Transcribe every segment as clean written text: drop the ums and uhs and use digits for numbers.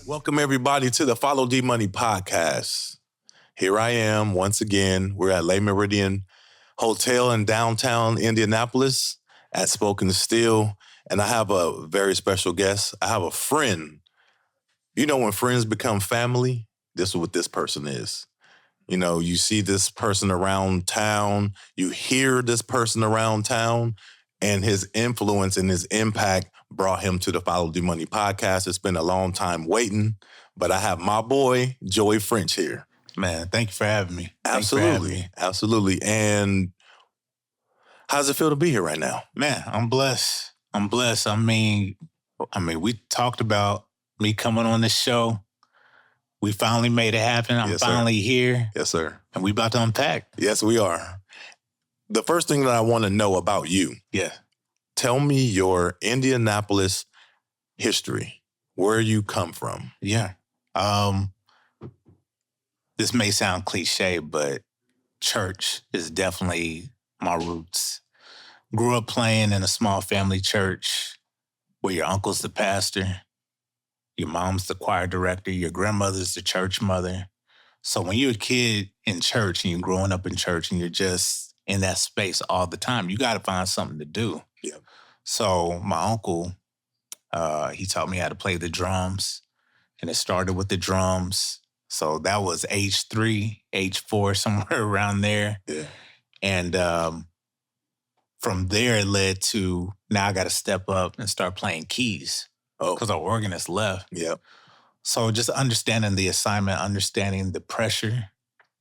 Welcome, everybody, to the Follow D Money podcast. Here I am once again. We're at Méridien Hotel in downtown Indianapolis at Spoken Steel, and I have a very special guest. I have a friend. You know, when friends become family, this is what this person is. You know, you see this person around town, you hear this person around town, and his influence and his impact brought him to the Follow D Money podcast. It's been a long time waiting, but I have my boy, Joey French, here. Man, thank you for having me. Absolutely. Absolutely. And how does it feel to be here right now? Man, I'm blessed. I mean, we talked about me coming on this show. We finally made it happen. I'm finally here. Yes, sir. And we about to unpack. Yes, we are. The first thing that I want to know about you. Yeah. Tell me your Indianapolis history, where you come from. Yeah. This may sound cliche, but church is definitely my roots. Grew up playing in a small family church where your uncle's the pastor, your mom's the choir director, your grandmother's the church mother. So when you're a kid in church and you're growing up in church and you're just in that space all the time, you got to find something to do. Yeah. So my uncle, he taught me how to play the drums, and it started with the drums. So that was age 3, age 4, somewhere around there. Yeah. And from there, it led to now I got to step up and start playing keys because our organist left. Yeah. So just understanding the assignment, understanding the pressure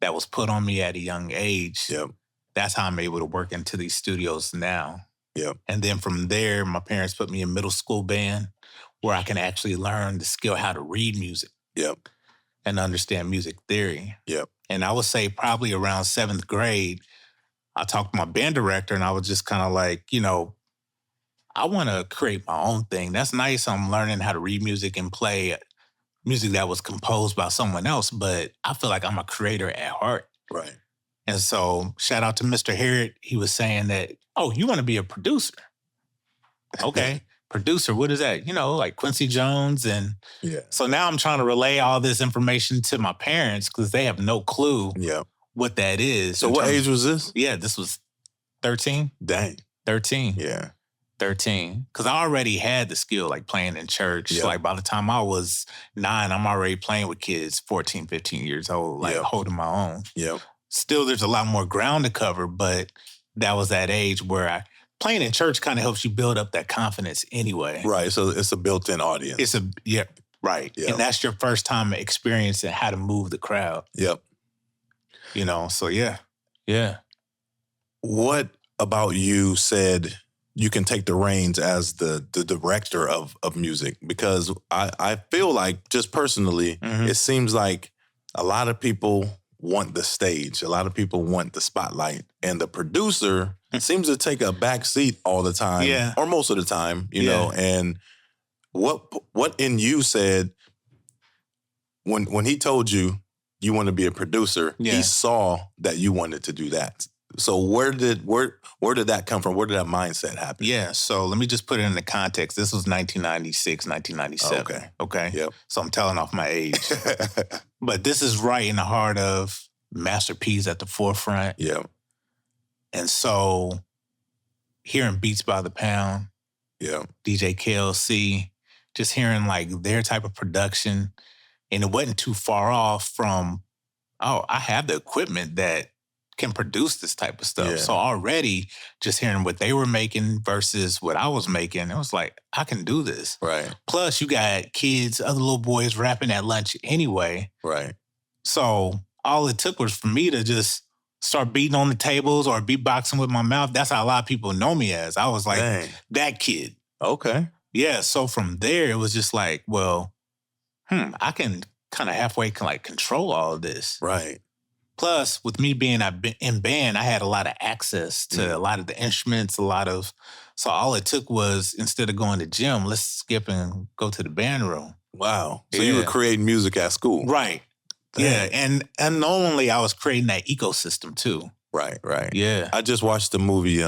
that was put on me at a young age. Yep. That's how I'm able to work into these studios now. Yep. And then from there, my parents put me in middle school band where I can actually learn the skill how to read music. Yep. And understand music theory. Yep. And I would say probably around 7th grade, I talked to my band director and I was just kind of like, you know, I want to create my own thing. That's nice. I'm learning how to read music and play music that was composed by someone else, but I feel like I'm a creator at heart. Right. And so shout out to Mr. Harrod. He was saying that, oh, you want to be a producer? Okay. Producer, what is that? You know, like Quincy Jones. And so now I'm trying to relay all this information to my parents because they have no clue what that is. So what age was this? Yeah, this was 13. Dang. 13. Yeah. 13. Because I already had the skill, like playing in church. Yeah. Like by the time I was 9, I'm already playing with kids 14, 15 years old, like holding my own. Yeah. Still, there's a lot more ground to cover, but that was that age where playing in church kind of helps you build up that confidence anyway. Right. So it's a built-in audience. Right. Yep. And that's your first time experiencing how to move the crowd. Yep. You know, so yeah. What about you said you can take the reins as the director of music? Because I feel like, just personally, it seems like a lot of people want the stage. A lot of people want the spotlight. And the producer seems to take a back seat all the time, or most of the time, you know. And what in you said when he told you want to be a producer, he saw that you wanted to do that. So where did that come from? Where did that mindset happen? Yeah, so let me just put it in the context. This was 1996, 1997. Okay. Yep. So I'm telling off my age. But this is right in the heart of Master P's at the forefront. Yeah. And so hearing Beats by the Pound, DJ KLC, just hearing like their type of production, and it wasn't too far off from, I have the equipment that can produce this type of stuff. Yeah. So already just hearing what they were making versus what I was making, it was like, I can do this. Right. Plus you got kids, other little boys rapping at lunch anyway. Right. So all it took was for me to just start beating on the tables or beatboxing with my mouth. That's how a lot of people know me as. I was like, that kid. Okay. Yeah. So from there, it was just like, well, I can kind of halfway control all of this. Right. Plus, with me being in band, I had a lot of access to a lot of the instruments, so all it took was, instead of going to gym, let's skip and go to the band room. Wow. So you were creating music at school. Right. Dang. Yeah. And unknowingly, I was creating that ecosystem too. Right, right. Yeah. I just watched the movie,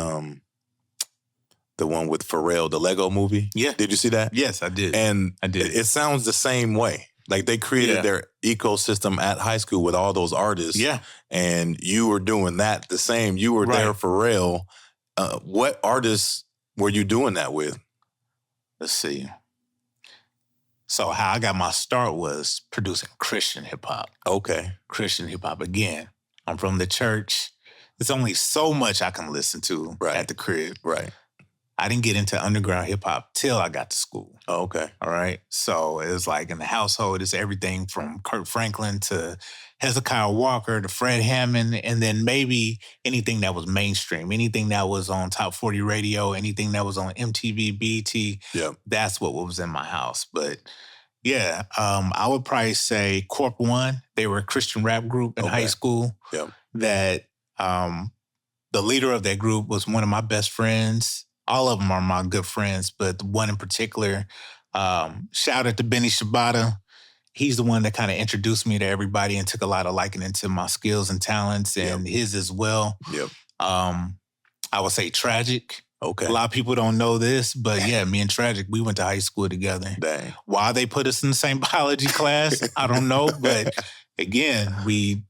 the one with Pharrell, the Lego movie. Yeah. Did you see that? Yes, I did. And I did. It sounds the same way. Like they created their ecosystem at high school with all those artists. Yeah. And you were doing that the same. You were there for real. What artists were you doing that with? Let's see. So how I got my start was producing Christian hip hop. Okay. Christian hip hop. Again, I'm from the church. There's only so much I can listen to at the crib. Right. I didn't get into underground hip hop till I got to school. Oh, okay. All right. So it was like in the household, it's everything from Kirk Franklin to Hezekiah Walker to Fred Hammond, and then maybe anything that was mainstream, anything that was on Top 40 radio, anything that was on MTV, BET. Yeah. That's what was in my house. But yeah, I would probably say Corp One. They were a Christian rap group in high school. Yeah. That the leader of that group was one of my best friends. All of them are my good friends, but the one in particular, shout out to Benny Shabata. He's the one that kind of introduced me to everybody and took a lot of liking into my skills and talents and his as well. Yep. I would say Tragic. Okay. A lot of people don't know this, but yeah, me and Tragic, we went to high school together. Dang. Why they put us in the same biology class, I don't know. But again, we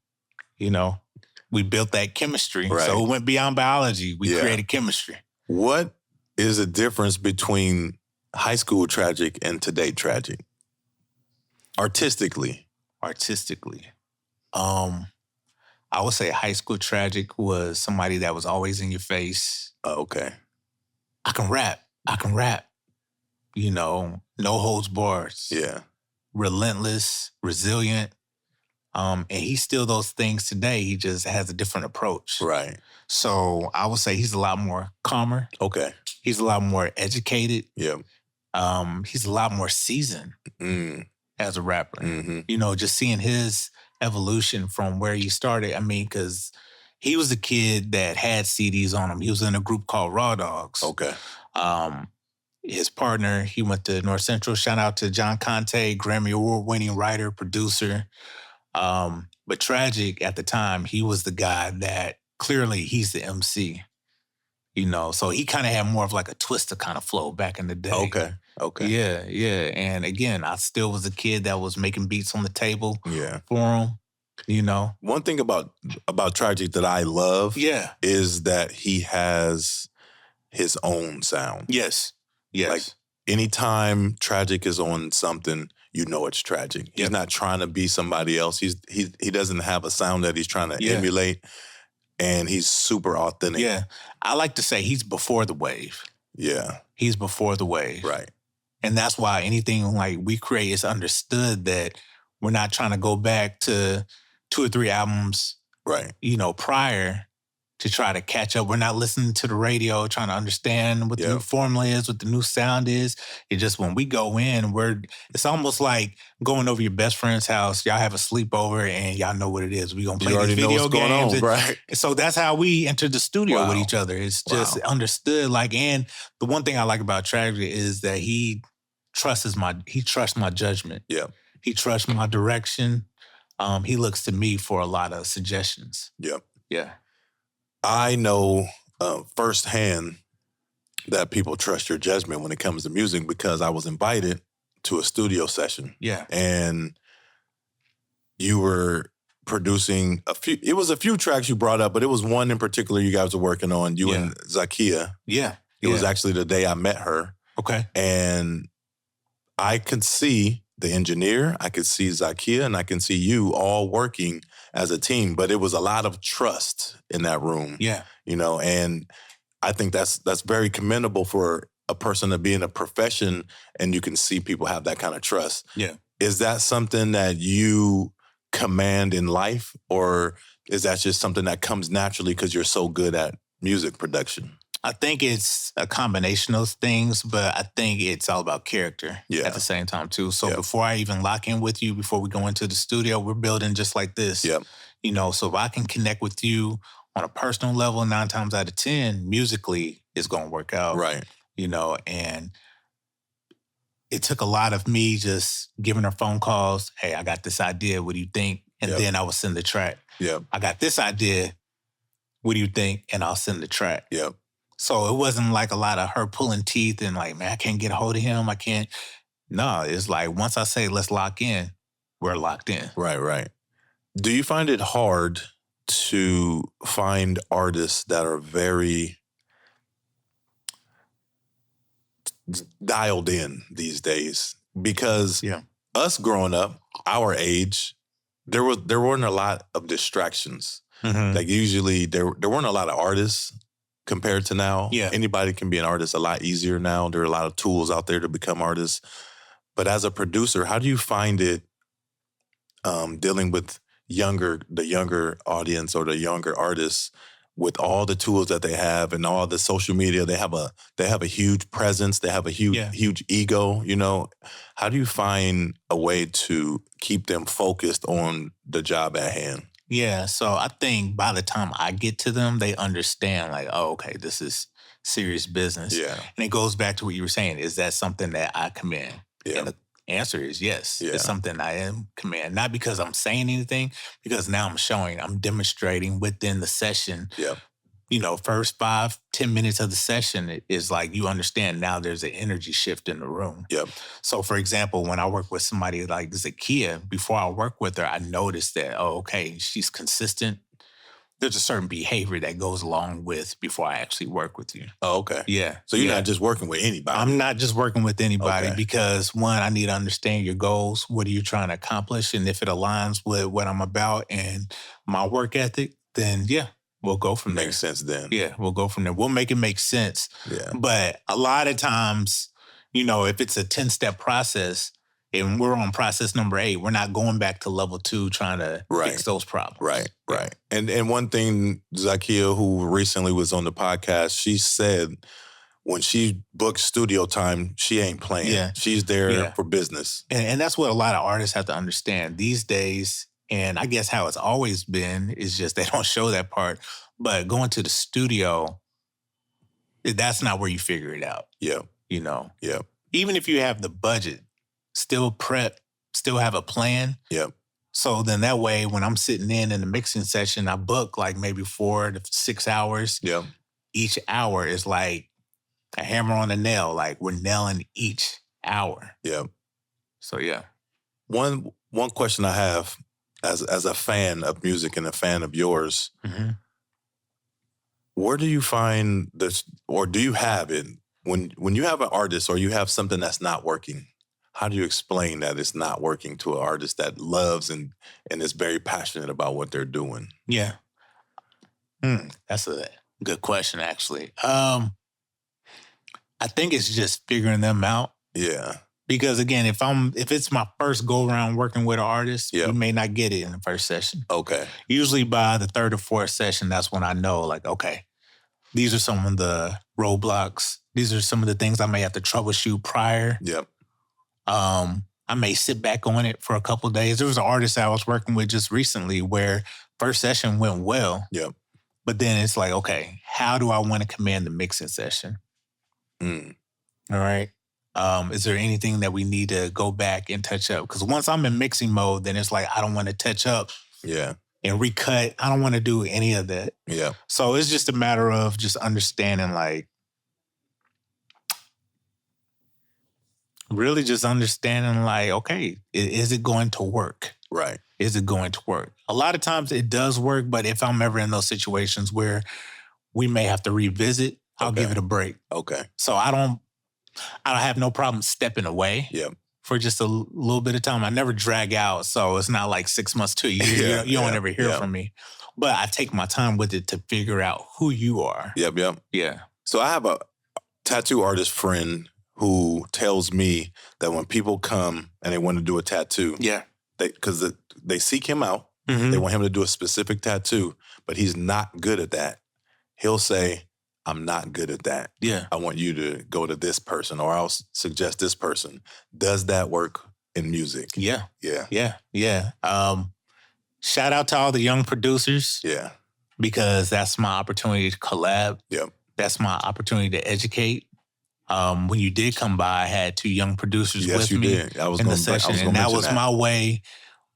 built that chemistry. Right. So it went beyond biology. We created chemistry. What is the difference between high school Tragic and today Tragic? Artistically. I would say high school Tragic was somebody that was always in your face. Okay. I can rap. No holds bars. Yeah. Relentless, resilient. And he's still those things today. He just has a different approach. Right. So I would say he's a lot more calmer. Okay. He's a lot more educated. Yeah. He's a lot more seasoned as a rapper. Mm-hmm. Just seeing his evolution from where he started. I mean, because he was a kid that had CDs on him. He was in a group called Raw Dogs. Okay. His partner, he went to North Central. Shout out to John Conte, Grammy Award-winning writer, producer. But Tragic at the time, he was the guy that clearly he's the MC. So he kind of had more of like a Twista kind of flow back in the day. Okay. Yeah. And again, I still was a kid that was making beats on the table for him, One thing about Tragic that I love is that he has his own sound. Yes. Like anytime Tragic is on something, it's Tragic. He's not trying to be somebody else. He doesn't have a sound that he's trying to emulate. And he's super authentic. Yeah. I like to say he's before the wave. Yeah. He's before the wave. Right. And that's why anything like we create is understood that we're not trying to go back to 2 or 3 albums, prior to try to catch up. We're not listening to the radio, trying to understand what the new formula is, what the new sound is. It's just when we go in, it's almost like going over your best friend's house. Y'all have a sleepover and y'all know what it is. We're going to play these video games. Right. And so that's how we entered the studio with each other. It's just understood. And the one thing I like about Tragic is that he trusts my judgment. Yeah. He trusts my direction. He looks to me for a lot of suggestions. Yeah. Yeah. I know firsthand that people trust your judgment when it comes to music because I was invited to a studio session. Yeah. And you were producing it was a few tracks you brought up, but it was one in particular you guys were working on, you and Zakia. Yeah. It was actually the day I met her. Okay. And I could see the engineer, I could see Zakia, and I can see you all working as a team. But it was a lot of trust in that room. Yeah. And I think that's very commendable for a person to be in a profession and you can see people have that kind of trust. Yeah. Is that something that you command in life, or is that just something that comes naturally because you're so good at music production? I think it's a combination of things, but I think it's all about character at the same time, too. So before I even lock in with you, before we go into the studio, we're building just like this. Yep. So if I can connect with you on a personal level, 9 times out of 10, musically, it's going to work out. Right. And it took a lot of me just giving her phone calls. Hey, I got this idea. What do you think? And then I would send the track. Yep. I got this idea. What do you think? And I'll send the track. Yep. So it wasn't like a lot of her pulling teeth and like, man, I can't get a hold of him. I can't. No, it's like once I say, let's lock in, we're locked in. Right. Do you find it hard to find artists that are very dialed in these days? Because us growing up, our age, there weren't a lot of distractions. Like usually there weren't a lot of artists compared to now. Yeah. Anybody can be an artist a lot easier now. There are a lot of tools out there to become artists. But as a producer, how do you find it dealing with the younger audience or the younger artists with all the tools that they have and all the social media? They have a huge presence. They have a huge ego, you know. How do you find a way to keep them focused on the job at hand? Yeah, so I think by the time I get to them, they understand like, oh, okay, this is serious business. Yeah. And it goes back to what you were saying. Is that something that I command? Yeah. And the answer is yes. Yeah. It's something I am command. Not because I'm saying anything, because now I'm demonstrating within the session. Yeah. You know, first 5-10 minutes of the session is like you understand now there's an energy shift in the room. Yep. So, for example, when I work with somebody like Zakia, before I work with her, I noticed that, oh, okay, she's consistent. There's a certain behavior that goes along with before I actually work with you. Oh, okay. Yeah. So you're not just working with anybody. I'm not just working with anybody Okay. because, one, I need to understand your goals. What are you trying to accomplish? And if it aligns with what I'm about and my work ethic, then we'll go from there. Makes sense then. Yeah, we'll go from there. We'll make it make sense. Yeah. But a lot of times, you know, if it's a 10-step process and we're on process number 8, we're not going back to level 2 trying to fix those problems. Right. And one thing, Zakia, who recently was on the podcast, she said when she books studio time, she ain't playing. Yeah. She's there for business. And that's what a lot of artists have to understand these days. And I guess how it's always been is just they don't show that part. But going to the studio, that's not where you figure it out. Yeah. You know? Yeah. Even if you have the budget, still prep, still have a plan. Yeah. So then that way, when I'm sitting in the mixing session, I book like maybe 4 to 6 hours. Yeah. Each hour is like a hammer on a nail. Like we're nailing each hour. Yeah. So yeah. One question I have as a fan of music and a fan of yours, where do you find this, or do you have it when you have an artist or you have something that's not working? How do you explain that it's not working to an artist that loves and is very passionate about what they're doing? Yeah. That's a good question, actually. I think it's just figuring them out. Yeah. Because again, if it's my first go around working with an artist, we may not get it in the first session. Okay. Usually by the 3rd or 4th session, that's when I know, like, okay, these are some of the roadblocks. These are some of the things I may have to troubleshoot prior. Yep. I may sit back on it for a couple of days. There was an artist I was working with just recently where first session went well. Yep. But then it's like, okay, how do I want to command the mixing session? All right. Is there anything that we need to go back and touch up? Because once I'm in mixing mode, then it's like, I don't want to touch up and recut. I don't want to do any of that. Yeah. So it's just a matter of just understanding, like, really just understanding, like, okay, is it going to work? Right. Is it going to work? A lot of times it does work, but if I'm ever in those situations where we may have to revisit, I'll give it a break. Okay. So I don't have no problem stepping away for just a little bit of time. I never drag out, so it's not like 6 months to a year. You don't ever hear from me. But I take my time with it to figure out who you are. Yep. Yeah. So I have a tattoo artist friend who tells me that when people come and they want to do a tattoo, because they seek him out, they want him to do a specific tattoo, but he's not good at that. He'll say, I'm not good at that. Yeah. I want you to go to this person, or I'll suggest this person. Does that work in music? Yeah. Yeah. Shout out to all the young producers. Yeah. Because that's my opportunity to collab. Yep. That's my opportunity to educate. When you did come by, I had 2 young producers with me did. in the session. And that was my way.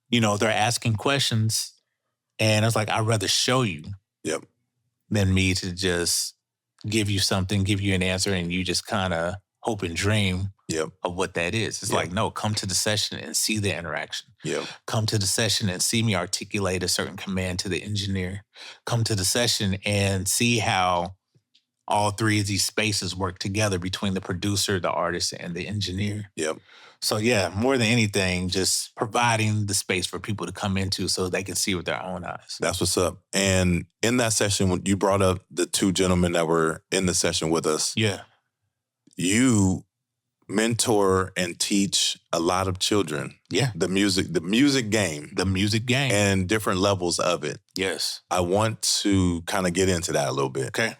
You know, they're asking questions. And I was like, I'd rather show you than me to just give you something, give you an answer, and you just kind of hope and dream Yep. of what that is. It's Yep. like, no, come to the session and see the interaction. Yep. Come to the session and see me articulate a certain command to the engineer. Come to the session and see how all three of these spaces work together between the producer, the artist, and the engineer. Yep. So yeah, more than anything, just providing the space for people to come into so they can see with their own eyes. That's what's up. And in that session, when you brought up the two gentlemen that were in the session with us, Yeah. you mentor and teach a lot of children. Yeah. The music game. The music game. And different levels of it. Yes. I want to kind of get into that a little bit. Okay.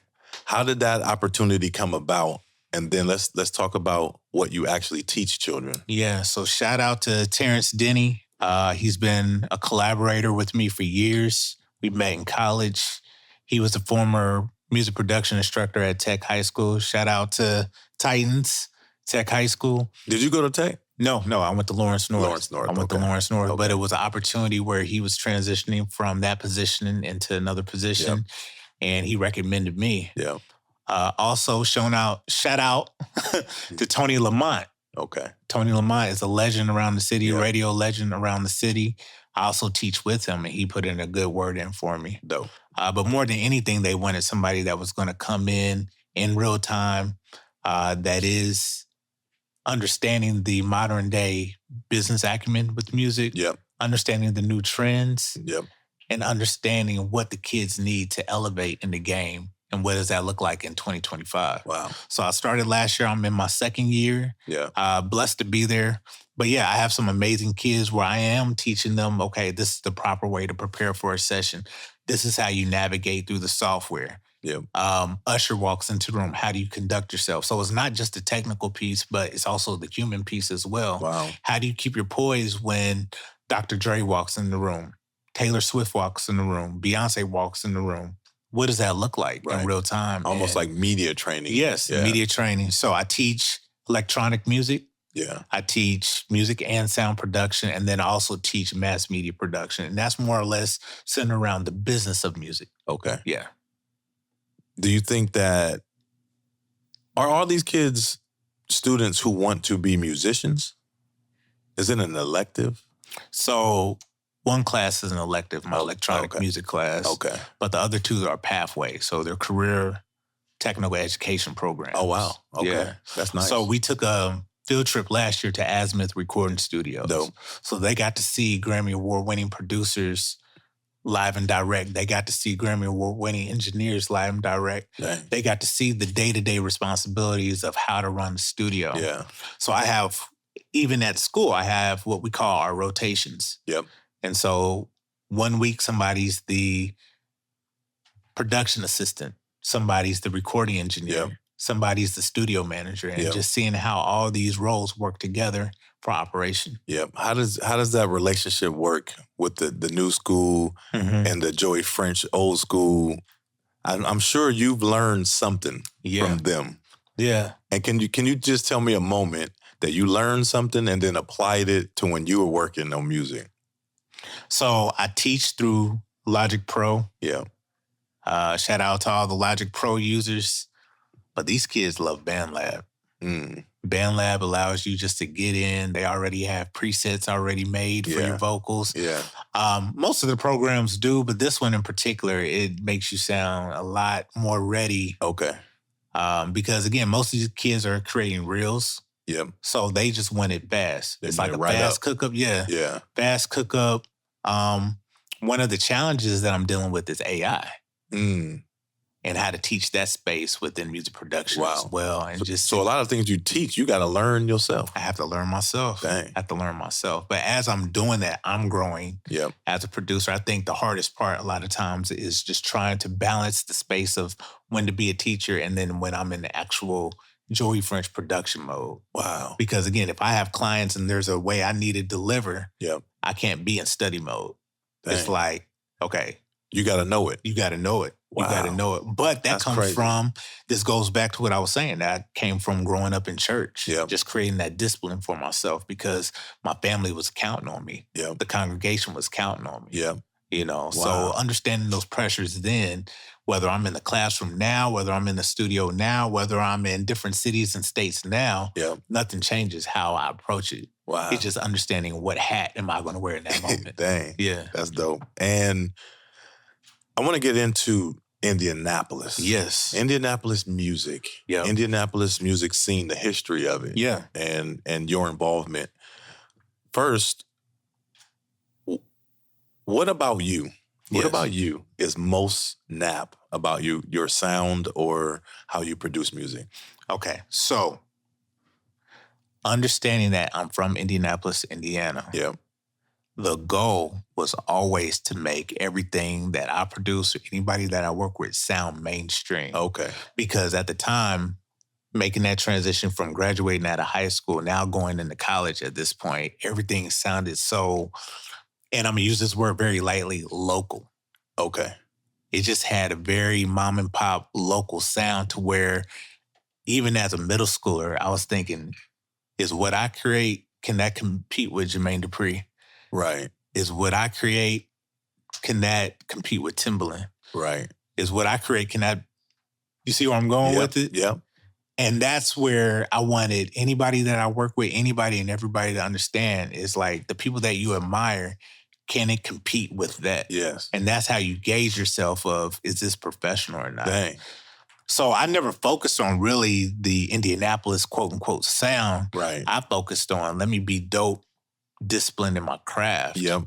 How did that opportunity come about? And then let's talk about what you actually teach children. Yeah. So shout out to Terrence Denny. He's been a collaborator with me for years. We met in college. He was a former music production instructor at Tech High School. Shout out to Titans, Tech High School. Did you go to Tech? No, I went to Lawrence North. I went to Lawrence North, but it was an opportunity where he was transitioning from that position into another position, and he recommended me. Yeah. Also, shout out to Tony Lamont. Okay. Tony Lamont is a legend around the city, Yeah. radio legend around the city. I also teach with him, and he put in a good word in for me. Dope. But more than anything, they wanted somebody that was going to come in real time, that is understanding the modern day business acumen with music, Yep. understanding the new trends, Yep. and understanding what the kids need to elevate in the game. And what does that look like in 2025? Wow. So I started last year. I'm in my second year. Yeah. Blessed to be there. But yeah, I have some amazing kids where I am teaching them, okay, this is the proper way to prepare for a session. This is how you navigate through the software. Yep. Usher walks into the room. How do you conduct yourself? So it's not just the technical piece, but it's also the human piece as well. Wow. How do you keep your poise when Dr. Dre walks in the room? Taylor Swift walks in the room. Beyonce walks in the room. What does that look like in real time? Almost like media training. Yes, media training. So I teach electronic music. Yeah. I teach music and sound production, and then I also teach mass media production. And that's more or less centered around the business of music. Okay. Yeah. Do you think that, are all these kids students who want to be musicians? Is it an elective? So one class is an elective, my electronic music class. Okay. But the other two are pathway. So they're career technical education programs. Oh, wow. Okay. Yeah. That's nice. So we took a field trip last year to Azimuth Recording Studios. Dope. So they got to see Grammy Award-winning producers live and direct. They got to see Grammy Award-winning engineers live and direct. Dang. They got to see the day-to-day responsibilities of how to run the studio. Yeah. So I have, even at school, I have what we call our rotations. Yep. And so 1 week, somebody's the production assistant, somebody's the recording engineer, Yep. somebody's the studio manager, and Yep. just seeing how all these roles work together for operation. Yep. How does that relationship work with the new school and the Joey French old school? I'm sure you've learned something from them. Yeah. And can you just tell me a moment that you learned something and then applied it to when you were working on music? So I teach through Logic Pro. Yeah. Shout out to all the Logic Pro users. But these kids love BandLab. BandLab allows you just to get in. They already have presets already made for your vocals. Yeah. Most of the programs do, but this one in particular, it makes you sound a lot more ready. Okay. Because again, most of these kids are creating reels. Yep. So they just want it fast. They It's want like it a right fast up. cook-up. Yeah. Yeah. Fast cook-up. One of the challenges that I'm dealing with is AI. And how to teach that space within music production as well. And So a lot of things you teach, you got to learn yourself. I have to learn myself. Dang. I have to learn myself. But as I'm doing that, I'm growing Yep. as a producer. I think the hardest part a lot of times is just trying to balance the space of when to be a teacher and then when I'm in the actual Joey French production mode. Wow. Because again, if I have clients and there's a way I need to deliver, Yep. I can't be in study mode. Dang. It's like, okay, You got to know it. you got to know it. You Wow. got to know it. But that That's comes crazy. from, this goes back to what I was saying. That came from growing up in church. Yep. Just creating that discipline for myself because my family was counting on me. Yep. The congregation was counting on me. Yep. You know, Wow. so understanding those pressures then, whether I'm in the classroom now, whether I'm in the studio now, whether I'm in different cities and states now, Yeah. nothing changes how I approach it. Wow. It's just understanding what hat am I going to wear in that moment. Dang. Yeah. That's dope. And I want to get into Indianapolis. Yes. Indianapolis music. Yeah. Indianapolis music scene, the history of it. Yeah. And your involvement. First, what about you? What about you is most Nap about you, your sound or how you produce music? Okay. So understanding that I'm from Indianapolis, Indiana. Yeah. The goal was always to make everything that I produce or anybody that I work with sound mainstream. Okay. Because at the time, making that transition from graduating out of high school, now going into college at this point, everything sounded so, and I'm going to use this word very lightly, local. Okay. It just had a very mom and pop local sound to where even as a middle schooler, I was thinking, is what I create, can that compete with Jermaine Dupri? Right. Is what I create, can that compete with Timbaland? Right. Is what I create, can that, you see where I'm going with it? Yeah. And that's where I wanted anybody that I work with, anybody and everybody to understand is like the people that you admire, can it compete with that? Yes. And that's how you gauge yourself of, is this professional or not? Dang. So I never focused on really the Indianapolis quote unquote sound. Right. I focused on, let me be dope, disciplined in my craft. Yep.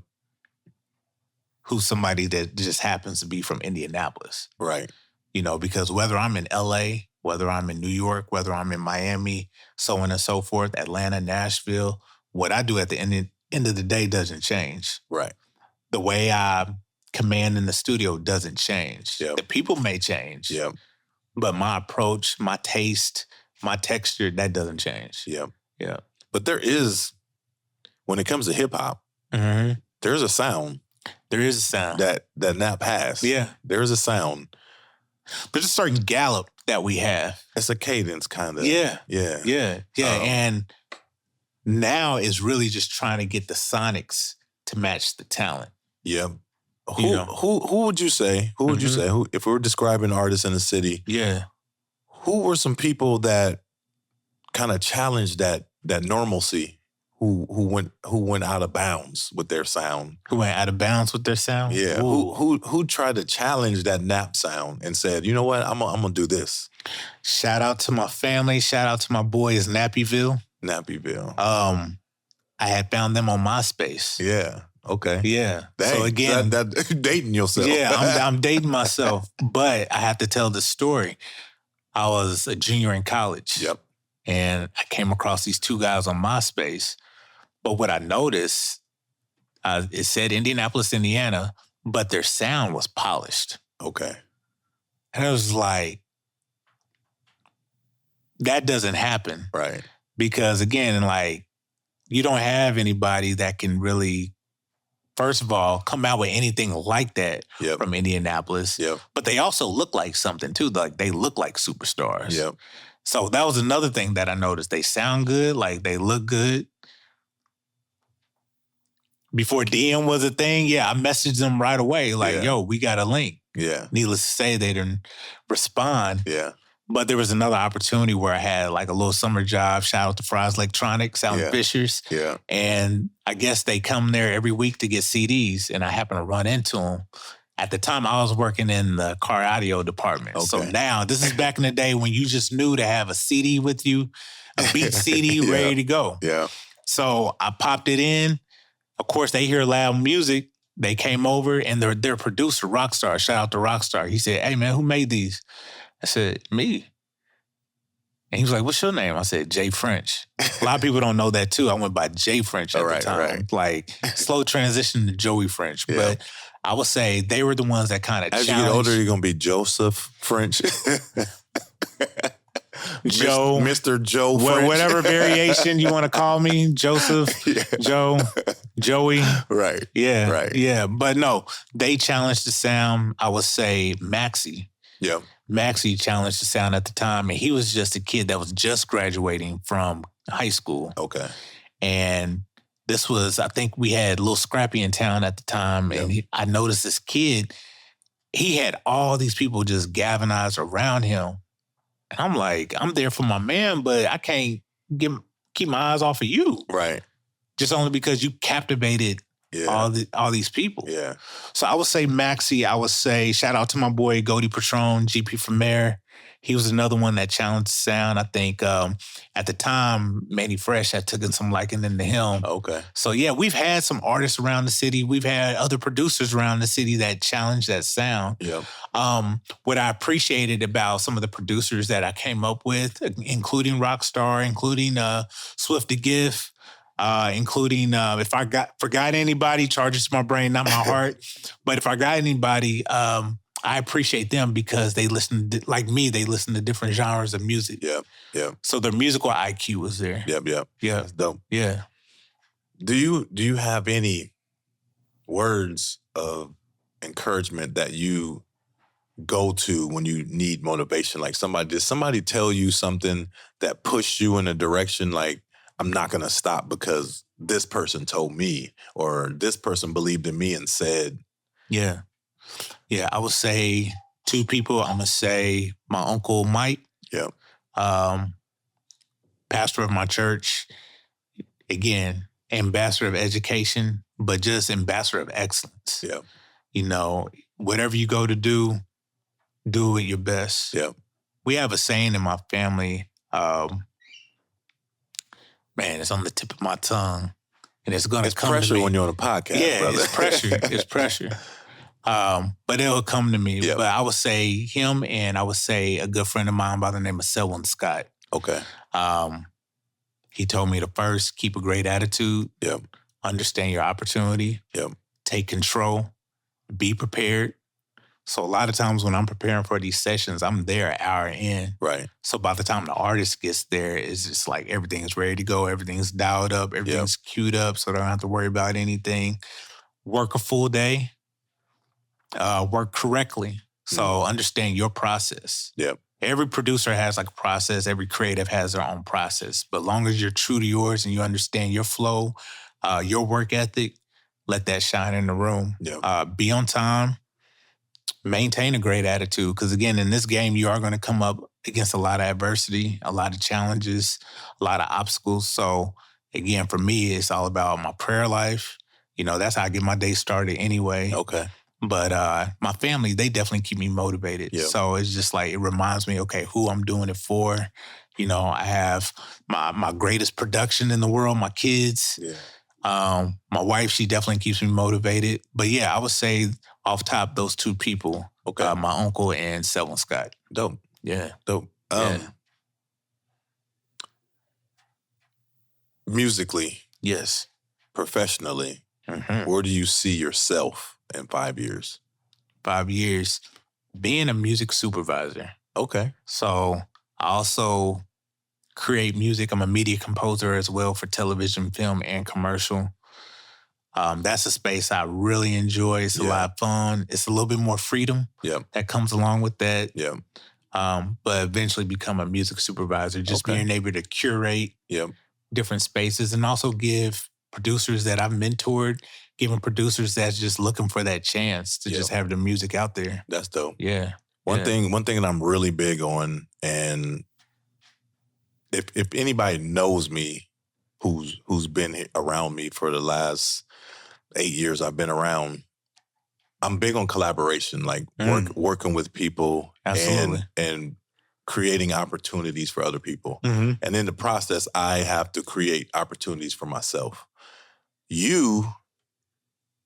Who's somebody that just happens to be from Indianapolis. Right. You know, because whether I'm in LA, whether I'm in New York, whether I'm in Miami, so on and so forth, Atlanta, Nashville, what I do at the end of the day doesn't change. Right. The way I command in the studio doesn't change. Yep. The people may change. Yep. But my approach, my taste, my texture, that doesn't change. Yep. Yeah. But there is, when it comes to hip hop, there's a sound. There is a sound. That Nap has. Yeah. There's a sound. There's a certain gallop that we have. It's a cadence kind of. Yeah. Yeah. Yeah. Yeah. And now is really just trying to get the sonics to match the talent. Yep. Who would you say? Who would you say? Who, if we were describing artists in the city? Yeah. Who were some people that kind of challenged that normalcy? Who went out of bounds with their sound? Who went out of bounds with their sound? Yeah. Who tried to challenge that Nap sound and said, you know what, I'm gonna do this. Shout out to my family. Shout out to my boys, Nappyville. I had found them on MySpace. Yeah. Okay. Yeah. Dang. So again, that dating yourself. Yeah, I'm dating myself, but I have to tell the story. I was a junior in college. Yep. And I came across these two guys on MySpace. But what I noticed, it said Indianapolis, Indiana, but their sound was polished. Okay. And it was like, that doesn't happen. Right. Because again, like, you don't have anybody that can really, first of all, come out with anything like that from Indianapolis. Yep. But they also look like something too. Like they look like superstars. Yep. So that was another thing that I noticed. They sound good, like they look good. Before DM was a thing, I messaged them right away. Like, yo, we got a link. Yeah. Needless to say, they didn't respond. Yeah. But there was another opportunity where I had like a little summer job. Shout out to Fry's Electronics out in Fishers. Yeah. And I guess they come there every week to get CDs, and I happen to run into them. At the time, I was working in the car audio department. Okay. So now, this is back in the day when you just knew to have a CD with you, a beat CD ready to go. Yeah. So I popped it in. Of course, they hear loud music. They came over, and their producer, Rockstar, shout out to Rockstar. He said, hey, man, who made these? I said, me. And he was like, what's your name? I said, Jay French. A lot of people don't know that, too. I went by Jay French at the time. Right. Like, slow transition to Joey French. Yeah. But I would say they were the ones that kind of challenged. As you get older, you're going to be Joseph French. Joe. Mr. Joe French. Whatever variation you want to call me. Joseph, Joe, Joey. Right. Yeah. Right. Yeah. But no, they challenged the sound. I would say Maxie. Yeah. Maxie challenged the sound at the time, and he was just a kid that was just graduating from high school. Okay. And This was, I think we had Lil Scrappy in town at the time, and I noticed this kid, he had all these people just galvanized around him. And I'm like, I'm there for my man, but I can't keep my eyes off of you. Right. Just only because you captivated all these people. Yeah. So I would say Maxie. I would say shout out to my boy Goldie Patron, GP from Mayor. He was another one that challenged sound. I think at the time, Manny Fresh had taken some liking into him. Okay. So yeah, we've had some artists around the city. We've had other producers around the city that challenged that sound. Yeah. What I appreciated about some of the producers that I came up with, including Rockstar, including Swift the Gift, including if I forgot anybody, charges to my brain, not my heart. But if I got anybody, I appreciate them because they listen to, like me, they listen to different genres of music. Yeah, yeah. So their musical IQ was there. Yep. Yeah. That's dope. Yeah. Do you have any words of encouragement that you go to when you need motivation? Like did somebody tell you something that pushed you in a direction like, I'm not going to stop because this person told me or this person believed in me and said. Yeah. Yeah, I would say two people. I'm going to say my Uncle Mike. Yeah. Pastor of my church. Again, ambassador of education, but just ambassador of excellence. Yeah. You know, whatever you go to do it your best. Yeah. We have a saying in my family, man, it's on the tip of my tongue. And it's going to come pressure to me. when you're on a podcast, yeah, brother. It's pressure. It's pressure. But it'll come to me. Yep. But I would say him, and I would say a good friend of mine by the name of Selwyn Scott. Okay. He told me to first keep a great attitude. Yep. Understand your opportunity. Yep. Take control. Be prepared. So a lot of times when I'm preparing for these sessions, I'm there an hour in. Right. So by the time the artist gets there, it's just like everything's ready to go. Everything's dialed up. Everything's queued up, so I don't have to worry about anything. Work a full day. Work correctly. So understand your process. Yep. Every producer has like a process. Every creative has their own process. But long as you're true to yours and you understand your flow, your work ethic, let that shine in the room. Yep. Be on time. Maintain a great attitude. Because again, in this game, you are going to come up against a lot of adversity, a lot of challenges, a lot of obstacles. So again, for me, it's all about my prayer life. You know, that's how I get my day started anyway. Okay. But my family, they definitely keep me motivated. Yep. So it's just like, it reminds me, okay, who I'm doing it for. You know, I have my greatest production in the world, my kids. Yeah. My wife, she definitely keeps me motivated. But yeah, I would say off top, those two people, Okay. my uncle and Selwyn Scott. Dope. Yeah. Dope. Musically, Yes. professionally, Mm-hmm. where do you see yourself in 5 years? 5 years, being a music supervisor. Okay. So I also create music. I'm a media composer as well for television, film, and commercial. That's a space I really enjoy. It's a lot of fun. It's a little bit more freedom that comes along with that. Yeah. But eventually become a music supervisor, just being able to curate different spaces and also give producers that I've mentored, giving producers that's just looking for that chance to just have the music out there. That's dope. Yeah. One thing that I'm really big on, and if anybody knows me, who's been around me for the last 8 years I've been around, I'm big on collaboration, like working with people. Absolutely. and creating opportunities for other people. Mm-hmm. And in the process, I have to create opportunities for myself. You,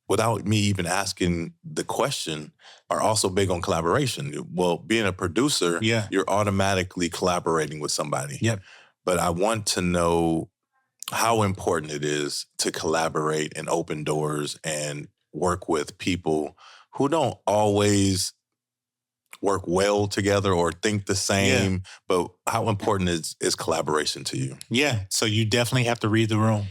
without me even asking the question, are also big on collaboration. Well, being a producer, you're automatically collaborating with somebody. Yep. But I want to know how important it is to collaborate and open doors and work with people who don't always work well together or think the same, but how important is collaboration to you? Yeah, so you definitely have to read the room.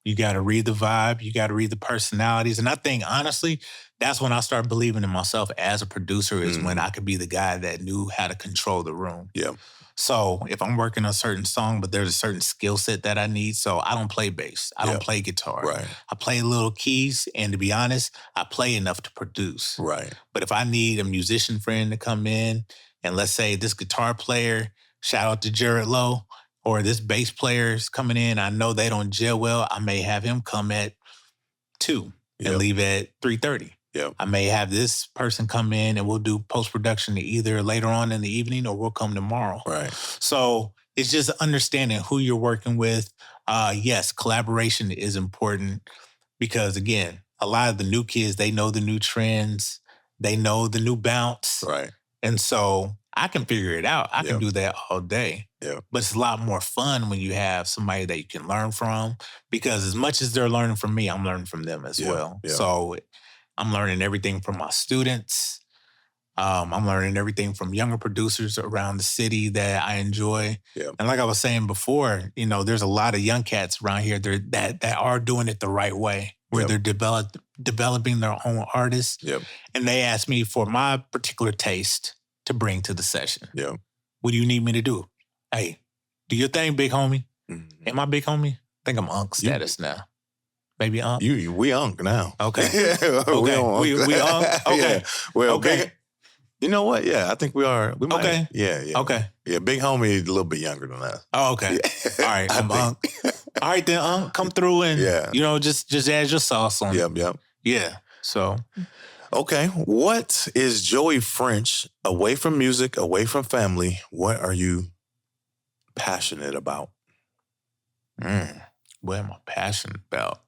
You got to read the vibe. You got to read the personalities. And I think, honestly, that's when I started believing in myself as a producer is when I could be the guy that knew how to control the room. Yeah. So if I'm working a certain song, but there's a certain skill set that I need, so I don't play bass. I don't play guitar. Right. I play little keys. And to be honest, I play enough to produce. Right. But if I need a musician friend to come in, and let's say this guitar player, shout out to Jared Lowe, or this bass player is coming in, I know they don't gel well, I may have him come at 2 and leave at 3:30. Yep. I may have this person come in and we'll do post-production either later on in the evening or we'll come tomorrow. Right. So it's just understanding who you're working with. Yes, collaboration is important because, again, a lot of the new kids, they know the new trends. They know the new bounce. Right. And so I can figure it out. I can do that all day. Yeah. But it's a lot more fun when you have somebody that you can learn from because as much as they're learning from me, I'm learning from them as well. Yeah. So I'm learning everything from my students. I'm learning everything from younger producers around the city that I enjoy. Yeah. And like I was saying before, you know, there's a lot of young cats around here that are doing it the right way, where they're developing their own artists. Yep. And they ask me for my particular taste to bring to the session. Yeah. What do you need me to do? Hey, do your thing, big homie. Mm-hmm. Am I big homie? I think I'm Unc status now. Maybe Unc? We Unc now. Okay. Okay. We Unc? Okay. Yeah. Well, okay. You know what? Yeah, I think we are. We might. Okay. Yeah. Okay. Yeah, big homie is a little bit younger than us. Oh, okay. Yeah. All right, I'm Unc. All right, then, Unc, come through and, you know, just add your sauce on it. Yep. Yeah, so. Okay, what is Joey French, away from music, away from family, what are you passionate about? What am I passionate about?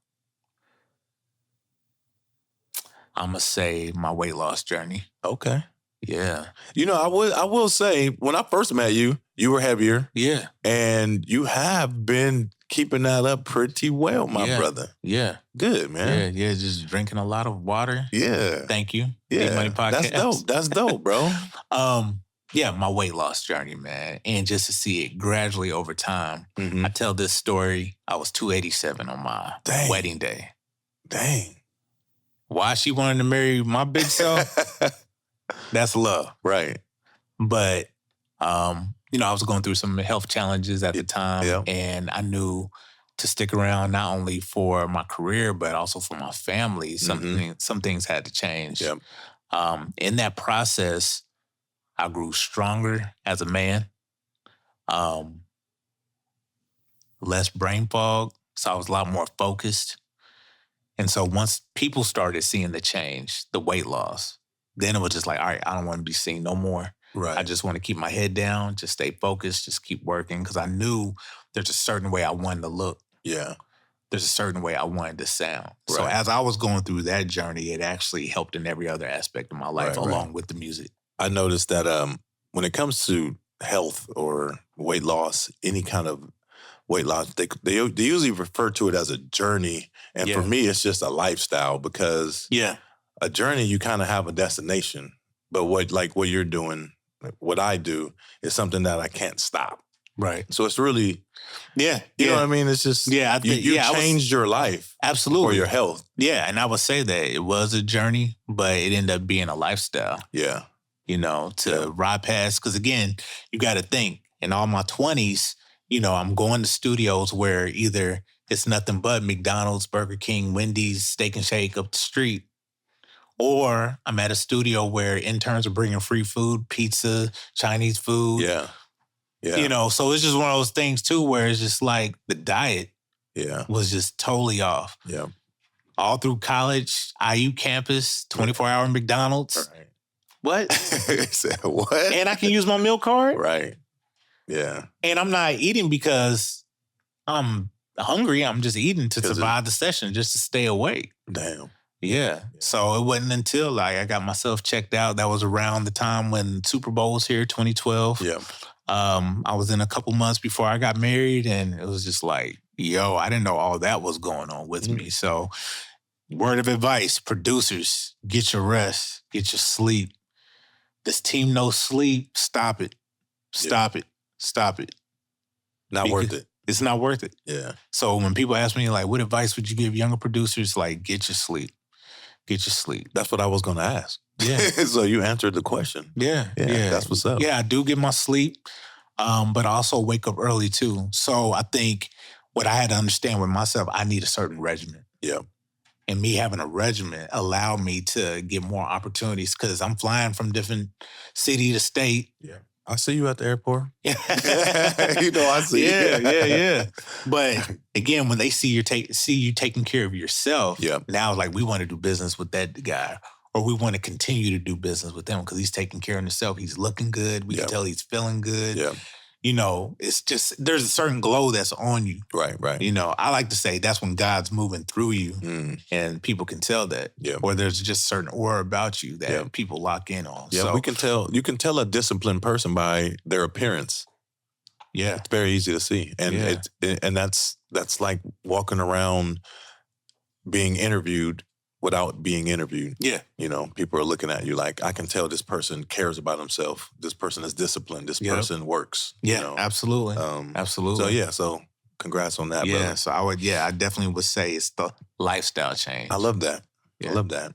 I'm going to say my weight loss journey. Okay. Yeah. You know, I will say, when I first met you, you were heavier. Yeah. And you have been keeping that up pretty well, my brother. Yeah. Good, man. Yeah, just drinking a lot of water. Yeah. Thank you. Yeah. Big Money Podcast. That's dope, bro. Yeah, my weight loss journey, man. And just to see it gradually over time. I tell this story, I was 287 on my wedding day. Dang. Why she wanted to marry my big self? That's love. Right. But, you know, I was going through some health challenges at the time. And I knew to stick around not only for my career, but also for my family. Some things had to change. Yep. In that process, I grew stronger as a man. Less brain fog. So I was a lot more focused. And so once people started seeing the change, the weight loss, then it was just like, all right, I don't want to be seen no more. Right. I just want to keep my head down, just stay focused, just keep working. Because I knew there's a certain way I wanted to look. Yeah. There's a certain way I wanted to sound. Right. So as I was going through that journey, it actually helped in every other aspect of my life along with the music. I noticed that when it comes to health or weight loss, any kind of weight loss, they usually refer to it as a journey. And for me, it's just a lifestyle because a journey, you kind of have a destination. But what you're doing, what I do, is something that I can't stop. Right. So it's really, you know what I mean? It's just, you changed your life. Absolutely. For your health. Yeah, and I would say that it was a journey, but it ended up being a lifestyle. Yeah. You know, to ride past, because again, you got to think, in all my 20s, you know, I'm going to studios where either it's nothing but McDonald's, Burger King, Wendy's, Steak and Shake up the street, or I'm at a studio where interns are bringing free food, pizza, Chinese food. Yeah. You know, so it's just one of those things too where it's just like the diet was just totally off. Yeah. All through college, IU campus, 24-hour McDonald's. Right. What? What? And I can use my meal card? Right. Yeah. And I'm not eating because I'm hungry. I'm just eating to survive the session, just to stay awake. Damn. Yeah. So it wasn't until like I got myself checked out. That was around the time when Super Bowl was here, 2012. Yeah. I was in a couple months before I got married, and it was just like, yo, I didn't know all that was going on with me. So word of advice, producers, get your rest, get your sleep. This team no sleep, stop it. Stop it. Stop it. Not worth it. It's not worth it. Yeah. So when people ask me, like, what advice would you give younger producers? Like, get your sleep. Get your sleep. That's what I was going to ask. Yeah. So you answered the question. Yeah. That's what's up. Yeah, I do get my sleep, but I also wake up early too. So I think what I had to understand with myself, I need a certain regimen. Yeah. And me having a regimen allowed me to get more opportunities because I'm flying from different city to state. Yeah. I see you at the airport. Yeah. I see you. Yeah. But again, when they see you taking care of yourself, now it's like we want to do business with that guy. Or we want to continue to do business with him because he's taking care of himself. He's looking good. We can tell he's feeling good. Yeah. It's just, there's a certain glow that's on you. Right. I like to say that's when God's moving through you and people can tell that. Yeah. Or there's just a certain aura about you that people lock in on. Yeah, so, you can tell a disciplined person by their appearance. Yeah. It's very easy to see. And and that's like walking around being interviewed without being interviewed. Yeah. People are looking at you like, I can tell this person cares about himself. This person is disciplined. This person works. Yeah, absolutely. Absolutely. So congrats on that, Yeah, brother. so I definitely would say it's the lifestyle change. I love that. Yeah. I love that.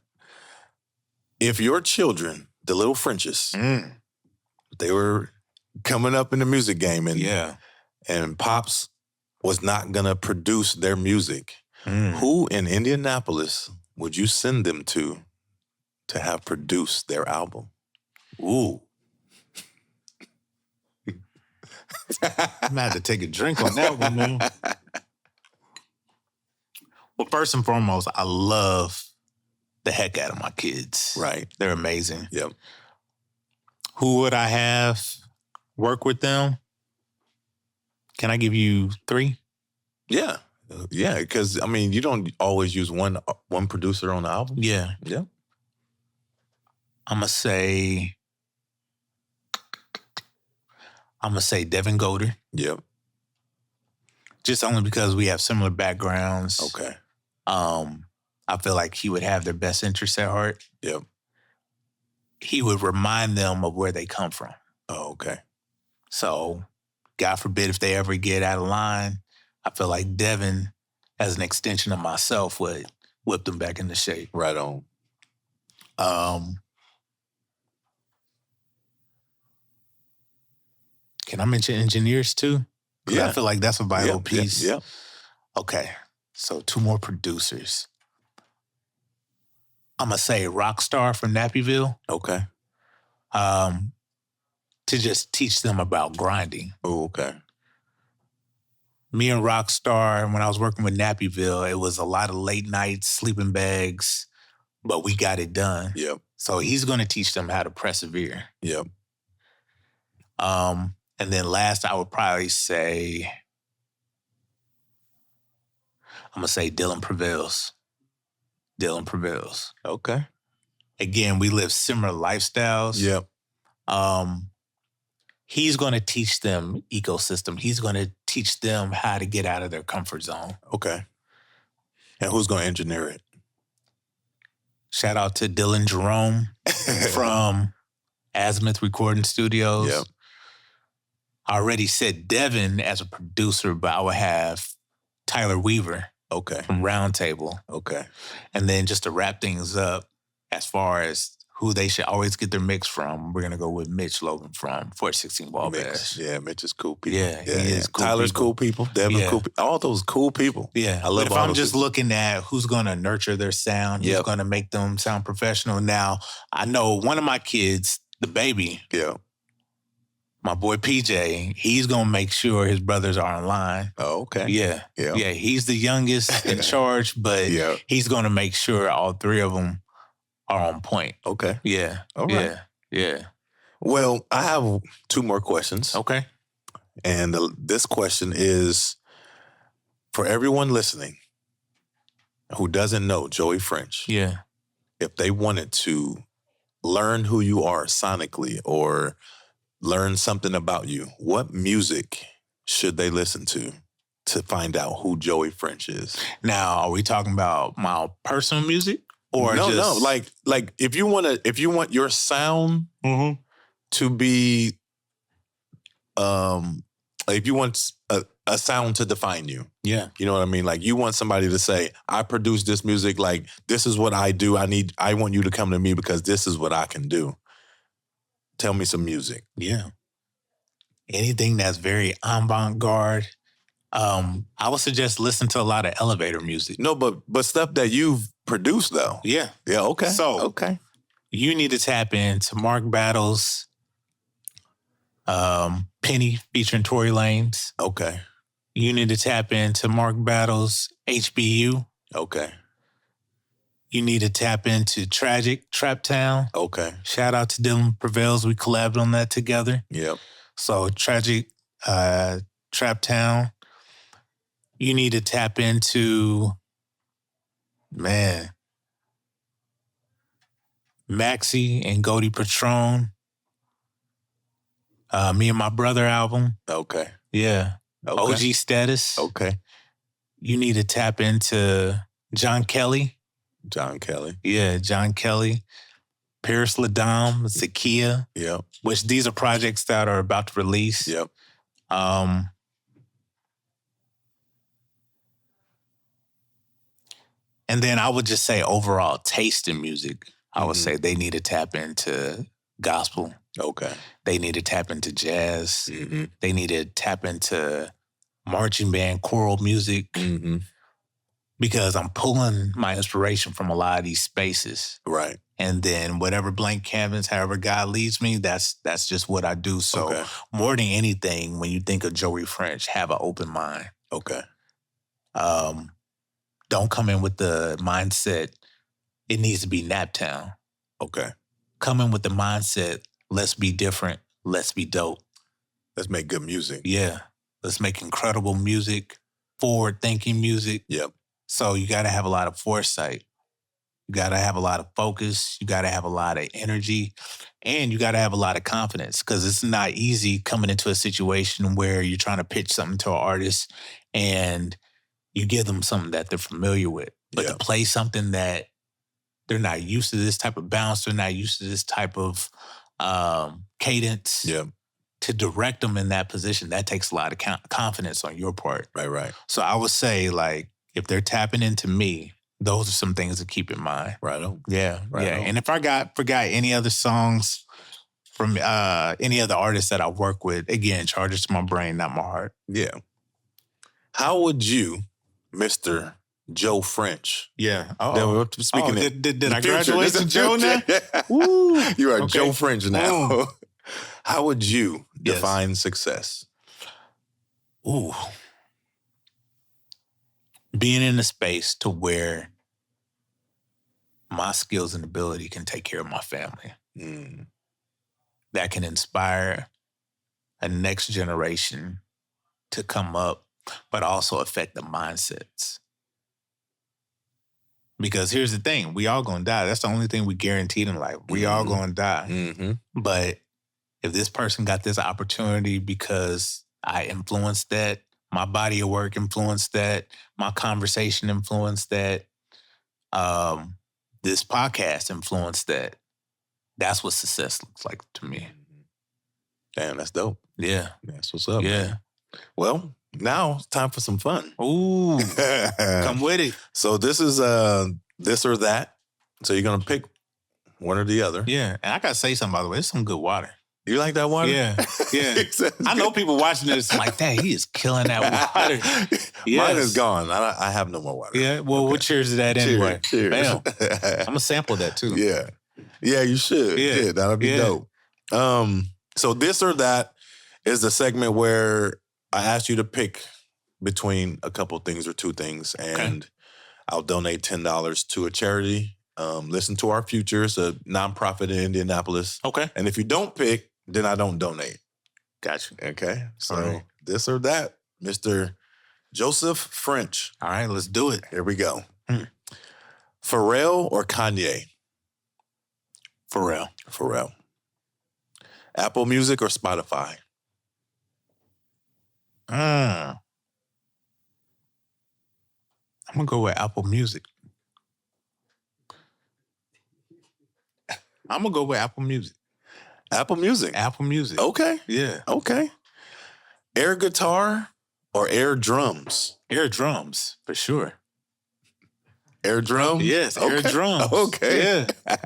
If your children, the little Frenches, they were coming up in the music game and Pops was not going to produce their music, who in Indianapolis would you send them to have produced their album? Ooh. I'm going to have to take a drink on that one, man. Well, first and foremost, I love the heck out of my kids. Right. They're amazing. Yep. Who would I have work with them? Can I give you 3? Yeah. Yeah, because, you don't always use one producer on the album. Yeah. Yeah. I'm going to say Devin Goder. Yep. Just only because we have similar backgrounds. Okay. I feel like he would have their best interests at heart. Yep. He would remind them of where they come from. Oh, okay. So, God forbid if they ever get out of line, I feel like Devin, as an extension of myself, would whip them back into shape. Right on. Can I mention engineers too? Yeah. I feel like that's a vital piece. Yeah. Okay. So 2 more producers. I'm going to say Rockstar from Nappyville. Okay. To just teach them about grinding. Oh, okay. Me and Rockstar, when I was working with Nappyville, it was a lot of late nights, sleeping bags, but we got it done. Yep. So he's going to teach them how to persevere. Yep. And then last, I would probably say, I'm going to say Dylan Prevails. Dylan Prevails. Okay. Again, we live similar lifestyles. Yep. He's going to teach them ecosystem. He's going to teach them how to get out of their comfort zone. Okay. And who's going to engineer it? Shout out to Dylan Jerome from Azimuth Recording Studios. Yep. I already said Devin as a producer, but I would have Tyler Weaver from Roundtable. Okay. And then just to wrap things up, as far as who they should always get their mix from, we're going to go with Mitch Logan from 416 Wabash. Yeah, Mitch is cool people. Yeah, he is cool Tyler's people. cool people. Devin cool people. All those cool people. Yeah. I love but if all I'm those just people. looking at who's going to nurture their sound, who's going to make them sound professional. Now, I know one of my kids, the baby, my boy PJ, he's going to make sure his brothers are in line. Oh, okay. Yeah. He's the youngest in charge, but he's going to make sure all 3 of them are on point. Okay. Yeah. All right. Yeah. Well, I have 2 more questions. Okay. And this question is for everyone listening who doesn't know Joey French. Yeah. If they wanted to learn who you are sonically or learn something about you, what music should they listen to find out who Joey French is? Now, are we talking about my personal music? Or no, just... like if you want your sound to be, if you want a sound to define you. Yeah. You know what I mean? Like you want somebody to say, I produce this music, like this is what I do. I want you to come to me because this is what I can do. Tell me some music. Yeah. Anything that's very avant-garde. I would suggest listen to a lot of elevator music. No, but stuff that you've produced though. Yeah. Yeah, okay. So okay. You need to tap into Mark Battles, Penny featuring Tory Lanez. Okay. You need to tap into Mark Battles, HBU. Okay. You need to tap into Tragic, Trap Town. Okay. Shout out to Dylan Prevails. We collabed on that together. Yep. So Tragic, Trap Town. You need to tap into, Maxi and Goldie Patron. Me and My Brother album. Okay. Yeah. Okay. OG Status. Okay. You need to tap into John Kelly. John Kelly. Yeah, John Kelly. Paris Ladam, Zakia. Yep. Which these are projects that are about to release. Yep. And then I would just say overall taste in music. I would say they need to tap into gospel. Okay. They need to tap into jazz. Mm-hmm. They need to tap into marching band, choral music. Mm-hmm. Because I'm pulling my inspiration from a lot of these spaces. Right. And then whatever blank canvas, however God leads me, that's just what I do. So more than anything, when you think of Joey French, have an open mind. Okay. Don't come in with the mindset, it needs to be Naptown. Okay. Come in with the mindset, let's be different, let's be dope. Let's make good music. Yeah. Let's make incredible music, forward-thinking music. Yep. So you got to have a lot of foresight. You got to have a lot of focus. You got to have a lot of energy. And you got to have a lot of confidence because it's not easy coming into a situation where you're trying to pitch something to an artist and you give them something that they're familiar with. But to play something that they're not used to, this type of bounce, they're not used to this type of cadence. Yeah. To direct them in that position, that takes a lot of confidence on your part. Right. So I would say, like, if they're tapping into me, those are some things to keep in mind. Right on. Yeah. Right yeah. on. And if I forgot any other songs from any other artists that I work with, again, charges to my brain, not my heart. Yeah. How would you, Mr. Joe French? Yeah. Speaking did I graduate to Joe now? Woo. You are Joe French now. How would you define success? Ooh. Being in a space to where my skills and ability can take care of my family. That can inspire a next generation to come up, but also affect the mindsets. Because here's the thing, we all gonna die. That's the only thing we guaranteed in life. We all gonna die. Mm-hmm. But if this person got this opportunity because I influenced that, my body of work influenced that, my conversation influenced that, this podcast influenced that, that's what success looks like to me. Damn, that's dope. Yeah. That's what's up. Yeah. Man. Well, now it's time for some fun. Ooh. Come with it. So this is this or that. So you're going to pick one or the other. Yeah. And I got to say something, by the way. It's some good water. You like that water? Yeah. Yeah. I know people watching this like, dang, he is killing that water. Yes. Mine is gone. I have no more water. Yeah. Well, what cheers to that anyway? Cheers. Bam. I'm going to sample that too. Yeah. Yeah, you should. Yeah. That'll be dope. So this or that is the segment where I ask you to pick between a couple things or two things, and I'll donate $10 to a charity. Listen to Our Future. It's a nonprofit in Indianapolis. Okay. And if you don't pick, then I don't donate. Gotcha. Okay. So this or that, Mr. Joseph French. All right, let's do it. Here we go. Pharrell or Kanye? Pharrell. Apple Music or Spotify? I'm going to go with Apple Music. Apple Music. Okay. Yeah. Okay. Air guitar or air drums? Air drums, for sure. Air drums? Yes, okay. air drums. Okay. Yeah.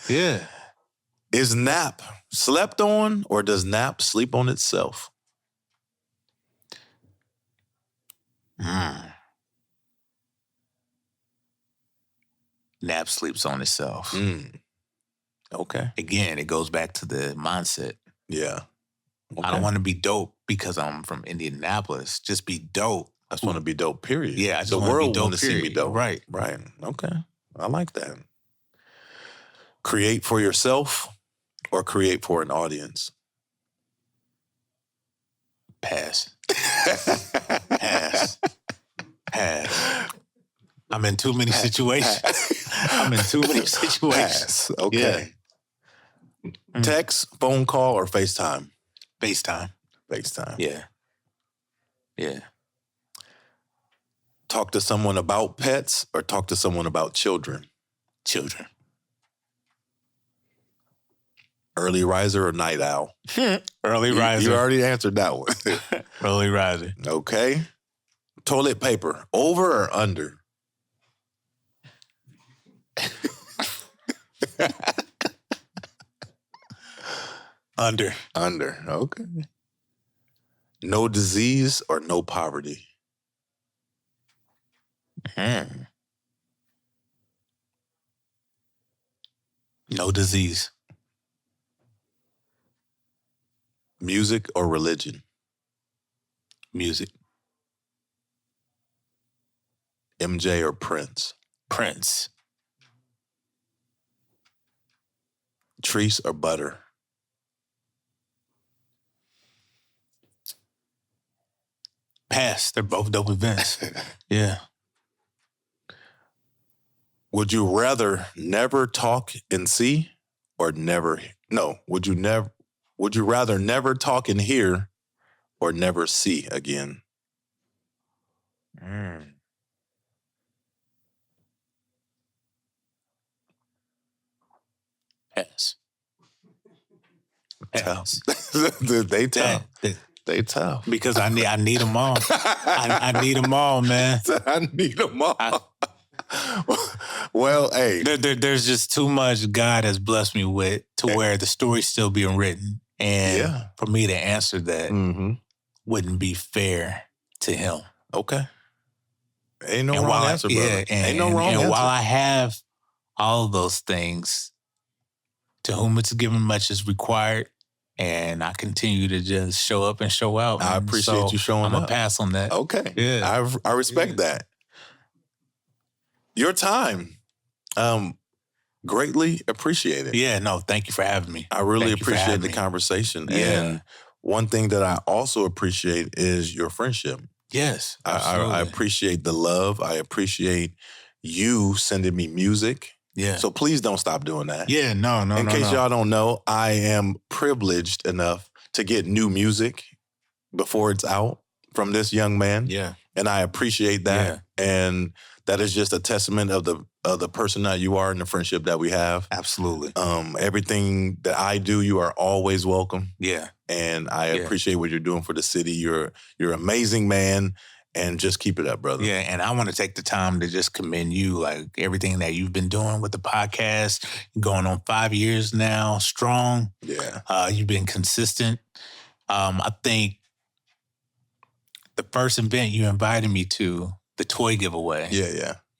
Yeah. Is nap slept on or does nap sleep on itself? Nap sleeps on itself. Okay. Again, it goes back to the mindset. Yeah. Okay. I don't want to be dope because I'm from Indianapolis. Just be dope. I just want to be dope, period. Yeah, I just the want to be world dope, want to see me dope. Right. Right. Okay. I like that. Create for yourself or create for an audience? Pass. Pass. Pass. I'm in too many situations. I'm in too many situations. Pass. Okay. Yeah. Text, phone call, or FaceTime? FaceTime. FaceTime. Yeah. Yeah. Talk to someone about pets or talk to someone about children? Children. Early riser or night owl? Early riser. You already answered that one. Early riser. Okay. Toilet paper, over or under? Under. Under. Okay. No disease or no poverty? No disease. Music or religion? Music. MJ or Prince? Prince. Treese or butter? Pass. They're both dope events. Yeah. Would you rather never talk and see or never? No. Would you rather never talk and hear or never see again? Pass. Tough. They tough. They tough. Because I need them all. I need them all, man. I need them all. Well, hey. There's just too much God has blessed me with to where the story's still being written. And for me to answer that wouldn't be fair to him. Okay. Ain't no wrong answer, brother. Ain't no wrong answer. And while I have all of those things, to whom it's given, much is required. And I continue to just show up and show out. I appreciate you showing up. I'm going to pass on that. Okay. Yeah. I respect that. Your time. Greatly appreciate it. Yeah, no, thank you for having me. I really appreciate the conversation. Yeah. And one thing that I also appreciate is your friendship. Yes. I appreciate the love. I appreciate you sending me music. Yeah. So please don't stop doing that. Yeah, no. In case y'all don't know, I am privileged enough to get new music before it's out from this young man. Yeah. And I appreciate that. Yeah. And that is just a testament of the person that you are and the friendship that we have. Absolutely. Everything that I do, you are always welcome. Yeah. And I appreciate what you're doing for the city. You're an amazing man. And just keep it up, brother. Yeah, and I want to take the time to just commend you, like everything that you've been doing with the podcast, going on 5 years now, strong. Yeah. You've been consistent. I think the first event you invited me to, the toy giveaway.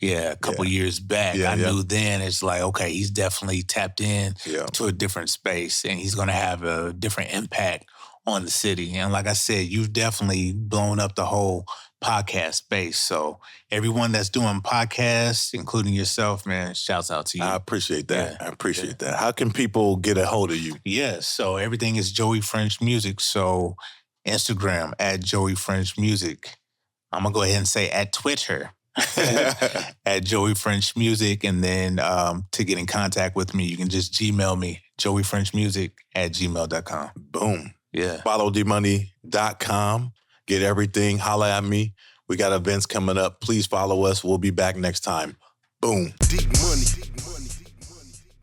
Yeah, a couple years back. I knew then it's like, okay, he's definitely tapped in to a different space and he's going to have a different impact on the city. And like I said, you've definitely blown up the whole podcast space. So everyone that's doing podcasts, including yourself, man, shouts out to you. I appreciate that. I appreciate that. How can people get a hold of you? Yes. So everything is Joey French Music. So Instagram at Joey French Music. I'm going to go ahead and say at Twitter at Joey French Music. And then to get in contact with me, you can just Gmail me, joeyfrenchmusic@gmail.com. Boom. Yeah. FollowDmoney.com. Get everything. Holla at me. We got events coming up. Please follow us. We'll be back next time. Boom. D-Money.